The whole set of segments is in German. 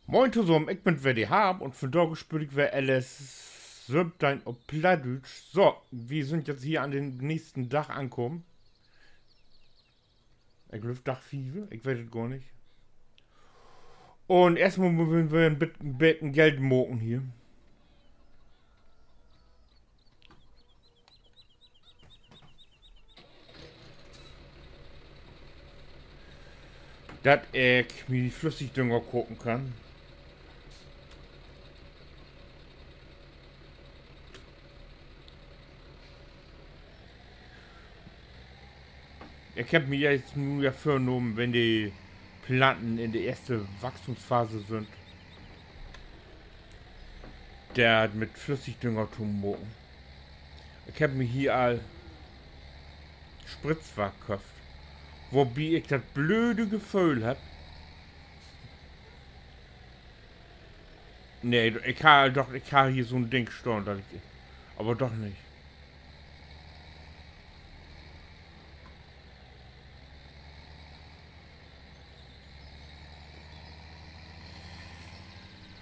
Moin zusammen, ich bin Weddy Harm und von da spüre ich wer alles Sömtein auf Plattdeutsch. So, wir sind jetzt hier an den nächsten Dach angekommen. Ich glaube Dach 4, ich weiß es gar nicht. Und erstmal müssen wir ein bisschen Geld moken hier. Dass ich mir die Flüssigdünger gucken kann. Ich habe mir jetzt nur ja vorgenommen, wenn die Planten in der ersten Wachstumsphase sind, der mit Flüssigdünger zu moken. Ich habe mir hier all Spritzwasser gekauft. Wobei ich das blöde Gefühl hab. Nee, ich habe hier so ein Ding stehen, aber doch nicht.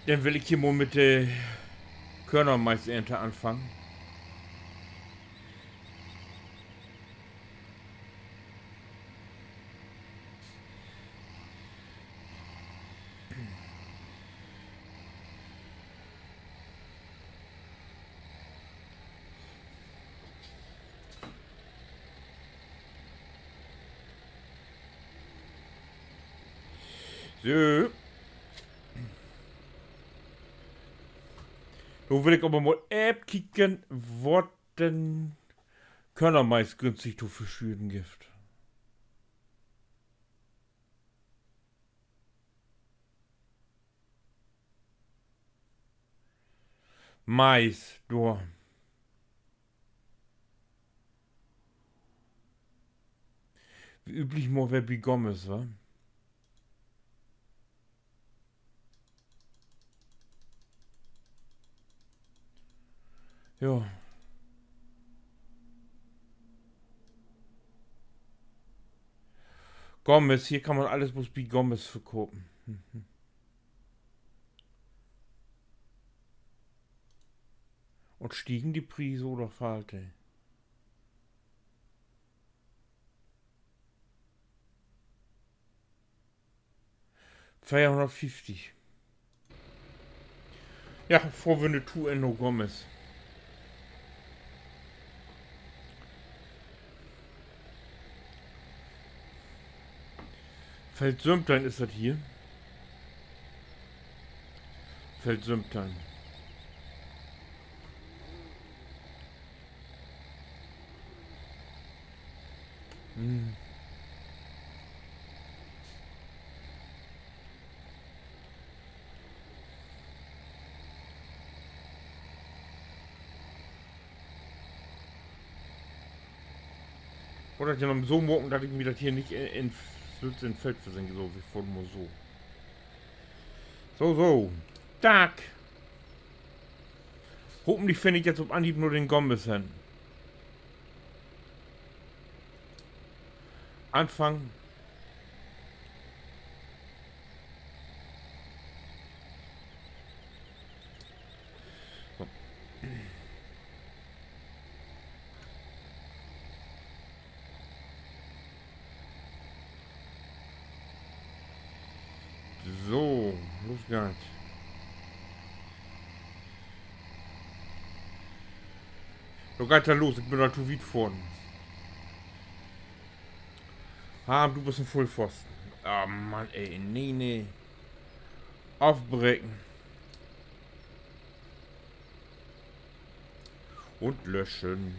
Dann will ich hier mal mit der Körnermaisernte anfangen. So. Nun will ich aber mal kicken, was denn Körnermais günstig zu verschüren gibt. Mais, du. Wie üblich mal wer Bigommes, wa? Ja. Gommes, hier kann man alles bloß Bigommes verkaufen. Und stiegen die Preise oder fahlte? 250. Ja, vorwende tu Endo Gommes. Feldsümptein ist das hier. Feldsümptein. Hm. Oder ja noch so morgen, dass ich mir das hier nicht in Feld versenke, so wie vorhin mal so. So. Tag. Hoffentlich finde ich jetzt auf Anhieb nur den Gommes hin. Anfangen. So. So, los geht's. So geht ja los, ich bin da zu weit vorn. Ah, du bist ein Vollpfosten. Ah, Mann, ey, nee. Aufbrechen. Und löschen.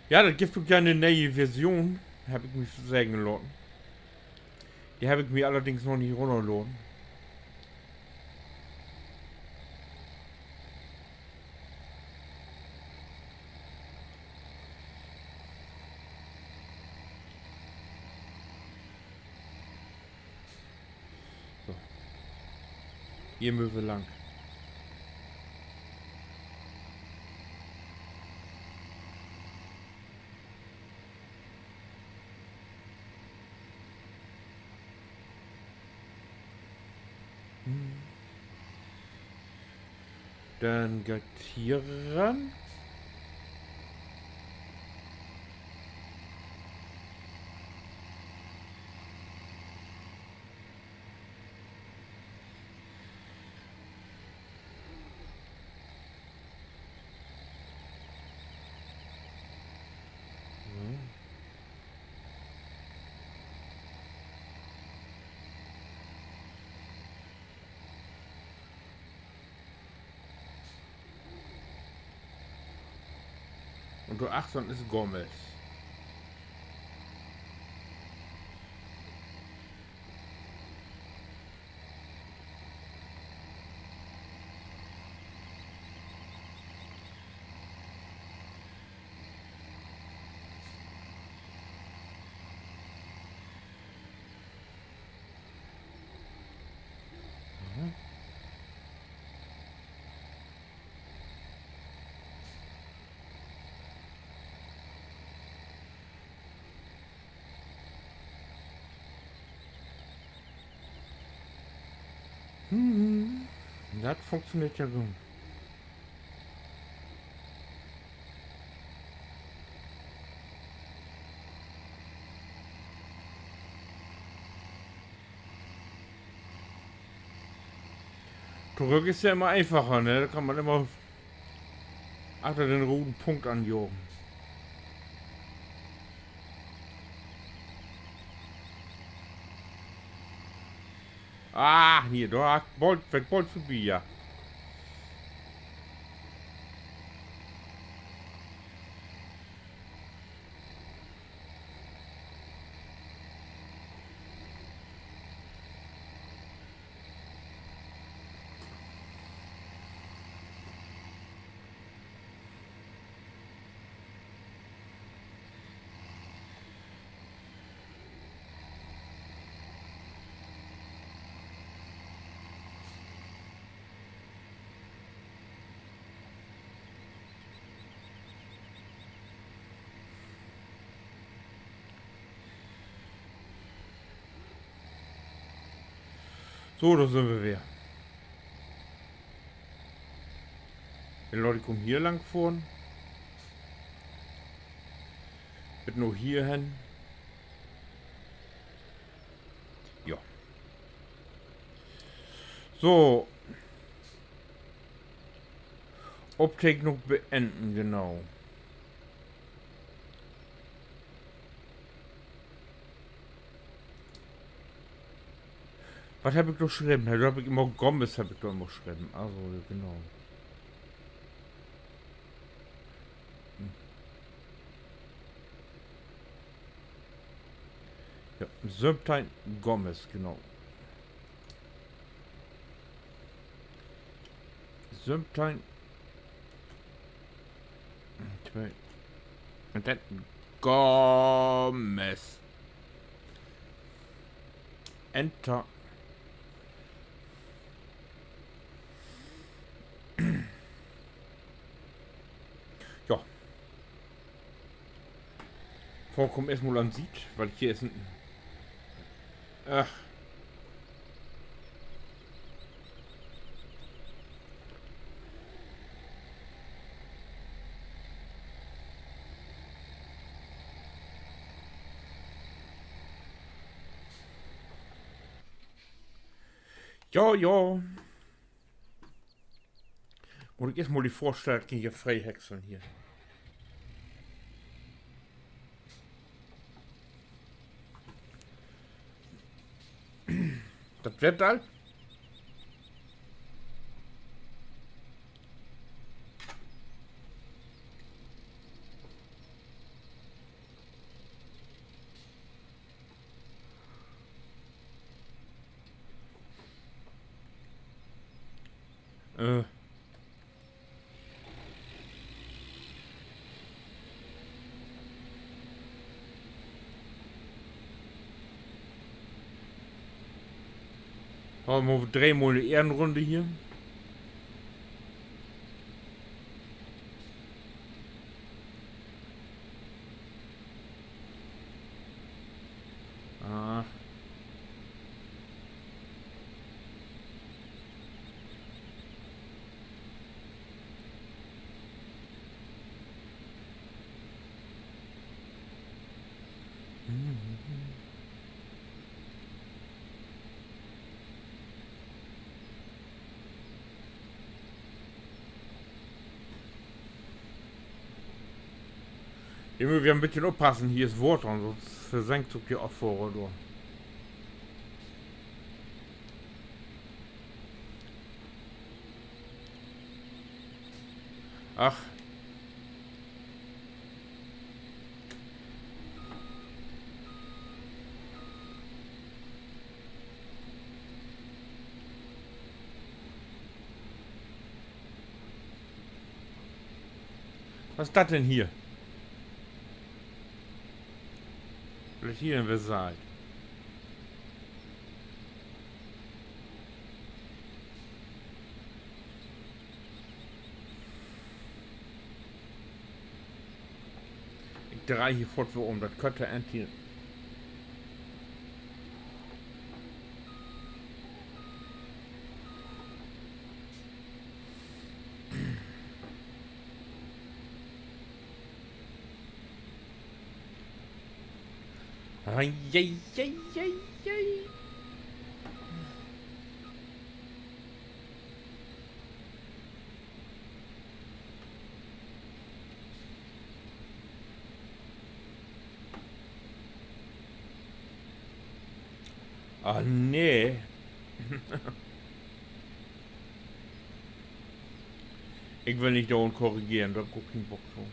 Ja, das gibt doch gerne eine neue Version, habe ich mich sagen lassen. Die habe ich mir allerdings noch nicht runtergeladen. Hier müssen wir lang. Dann geht hier ran. Und du Achson ist Gomez. Das funktioniert ja gut. Zurück ist ja immer einfacher, ne? Da kann man immer achter den roten Punkt anjogen. Ah, hier, da Bolt, weg Bolt vorbei, ja. So, da sind wir wieder. Die Leute kommen hier lang vorn. Wird nur hier hin. Ja. So. Obtegnung beenden, genau. Was habe ich doch geschrieben? Da habe ich immer Gomez habe ich doch immer geschrieben. Also, genau. Ja, Sömtein Gomez, genau. Sömtein. Und dann Gomez. Enter. Ja. Vorkommen erstmal an sieht, weil hier ist ein. Ach. Ja, ja. Muss ich erstmal die Vorstärke hier frei häckseln hier. Das wird halt. Äh. Wir drehen mal eine Ehrenrunde hier. Ah. Wir müssen ein bisschen aufpassen, hier ist Wasser, sonst versenkt sich die auch vor, oder? Ach. Was ist das denn hier? Vielleicht hier in Versailles. Ich drehe hier fort um, das könnte Anti. Ai, ai, ai, ai, ai. Ah, nee. Ich will nicht dauernd korrigieren, da hab ich keinen Bock drauf.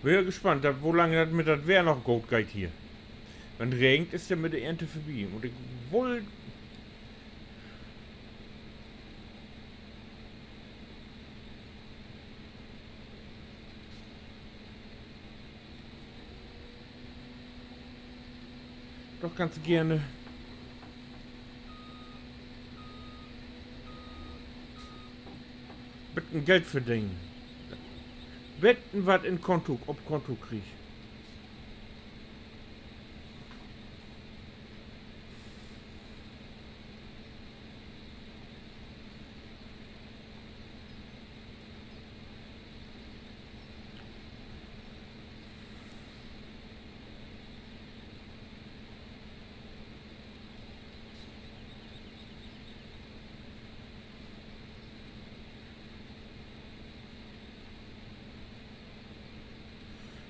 Wäre gespannt, wo lange das mit das Wehr noch gut geht hier. Wenn es regnet, ist ja mit der Ernte vorbei. Und ich wohl. Doch ganz gerne. Mit Geld verdienen. Wetten, was in Konto, ob Konto krieg.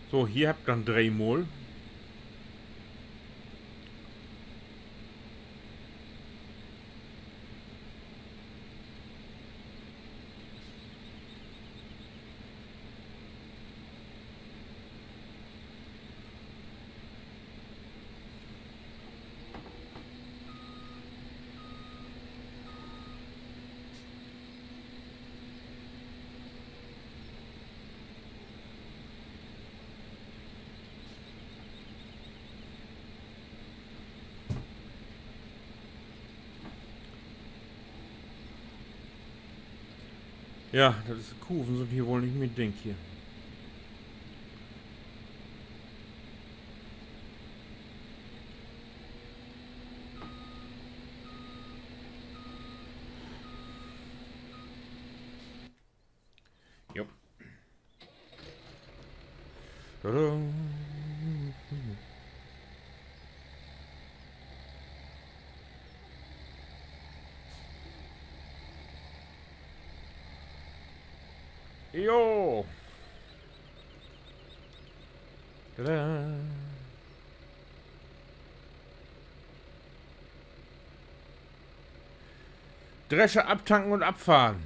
So, hier habt ihr dann 3 Mol. Ja, das ist Kufen sind hier wohl nicht mit Denk hier. Jo. Tada. Jo. Tada. Drescher abtanken und abfahren.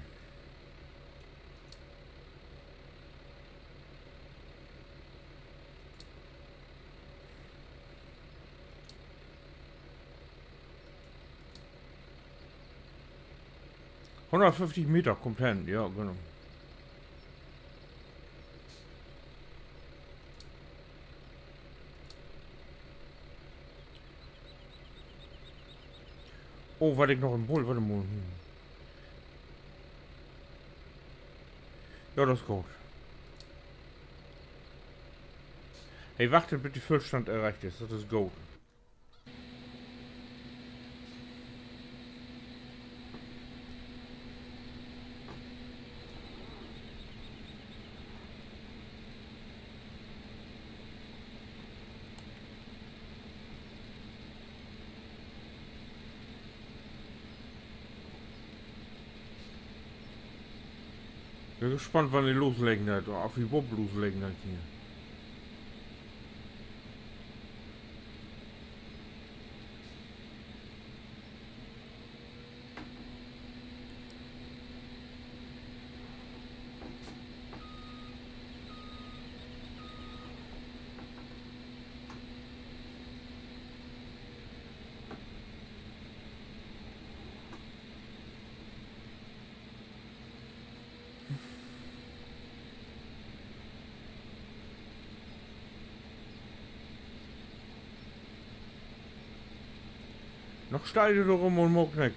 $150 kommt hin, ja, genau. Oh, warte ich noch im Bull, warte mal. Ja, das ist gut. Hey, wartet, bitte Füllstand erreicht ist, das ist gut. Ich bin gespannt, wann die loslegen hat, oder auf die Bob loslegen hat hier. Noch steile du rum und mag nix.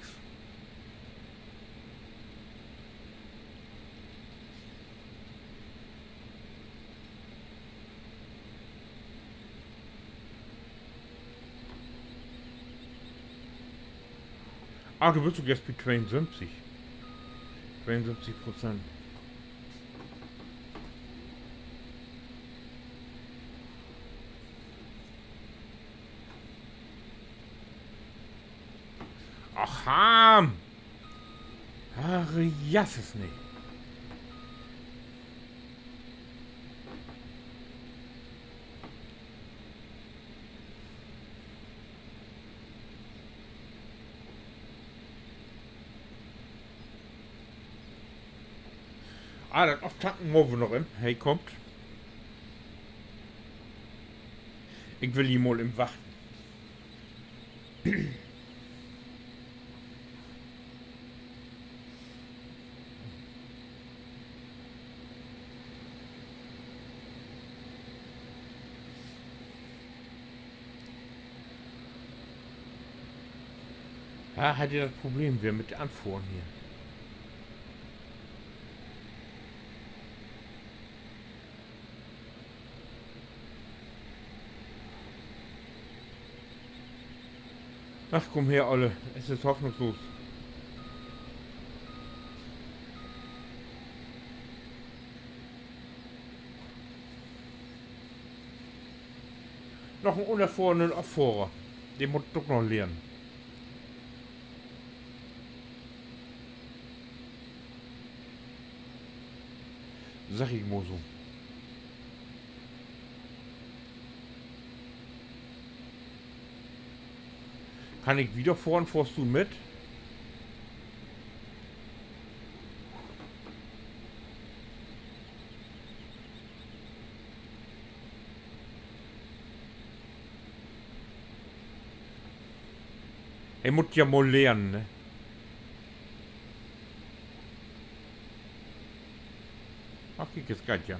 Ah, du bist doch jetzt bei 72. 72%. Ach, Ham! Ach, jas es nicht. Ah, das auftanken morgen wir noch im. Hey, kommt. Ich will die mal im Wachten. Ah, hat ihr das Problem wir mit Anfuhren hier. Ach, komm her, Olle. Es ist hoffnungslos. Noch einen unerfahrenen Abfahrer. Den muss doch noch lernen. Sag ich mal so. Kann ich wieder fahren? Fährst du mit? Er muss ja mal lernen, ne? Ach, ich jetzt geht ja.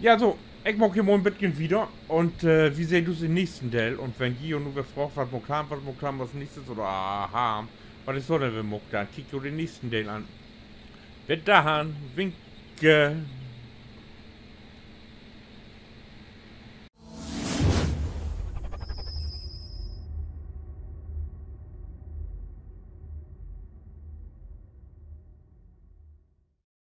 Ja, so, ich mag hier mal ein bisschen wieder. Und wie seht du es im nächsten Teil? Und wenn Gio nur wer fragt, was Moklam, was nächstes oder aha, was ist so denn, wenn Mok da? Kick du den nächsten Teil an. Bis dahin, winke.